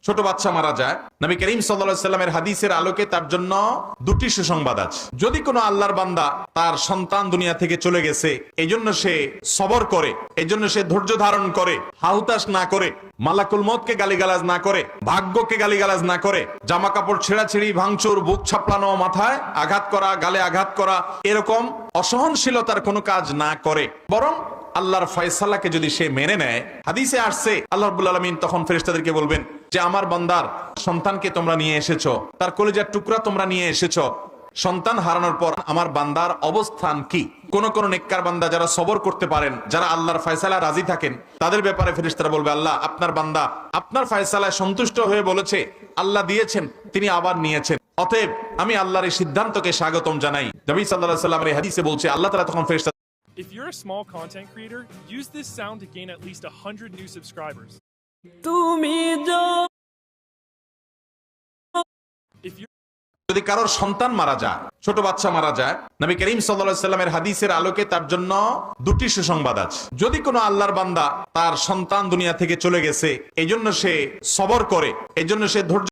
ছোট বাচ্চা মারা যায়, নবী করিম সাল্লাল্লাহু আলাইহি সাল্লামের হাদিসের আলোকে তার জন্য দুটি সুসংবাদ আছে। যদি কোনো আল্লাহর বান্দা তার সন্তান দুনিয়া থেকে চলে গেছে, এই জন্য সে সবর করে, এই জন্য সে ধৈর্য ধারণ করে, হাহুতাশ না করে, মালাকুল মউতকে গালিগালাজ না করে, ভাগ্যকে গালিগালাজ না করে, জামা কাপড় ছেঁড়াছিড়ি, ভাঙচুর, বুক ছাপলানো, মাথায় আঘাত করা, গালে আঘাত করা, এরকম অসহনশীলতার কোনো কাজ না করে, বরং আল্লাহর ফয়সালাকে যদি সে মেনে নেয়, হাদিসে আসছে আল্লাহ রাব্বুল আলামিন তখন ফেরেশতাদেরকে বলবেন যে আমার বান্দার সন্তানকে তোমরা নিয়ে এসেছো, তার কলিজার টুকরা তোমরা নিয়ে এসেছো, সন্তান হারানোর পর আমার বান্দার অবস্থান কি? কোন কোন নেককার বান্দা যারা সবর করতে পারেন, যারা আল্লাহর ফয়সালা রাজি থাকেন, তাদের ব্যাপারে ফেরেশতারা বলবে আল্লাহ আপনার বান্দা আপনার ফয়সালায় সন্তুষ্ট হয়ে বলেছে, আল্লাহ দিয়েছেন, তিনি আবার নিয়েছেন, অতএব আমি আল্লাহর এই সিদ্ধান্তকে স্বাগতম জানাই। নবী সাল্লাল্লাহু আলাইহি ওয়াসাল্লামের এই হাদিসে বলছে আল্লাহ তাআলা তখন ফেরেশতা If you're a small content creator, use this sound to gain at least 100 new subscribers. If you যদি কারোর সন্তান মারা যায়, ছোট বাচ্চা মারা যায়, নবী করিম সাল্লাল্লাহু আলাইহি সাল্লামের হাদিসের আলোকে তার জন্য দুটি সুসংবাদ আছে। যদি কোনো আল্লাহর বান্দা তার সন্তান দুনিয়া থেকে চলে গেছে, এই জন্য সে সবর করে, এই জন্য সে ধৈর্য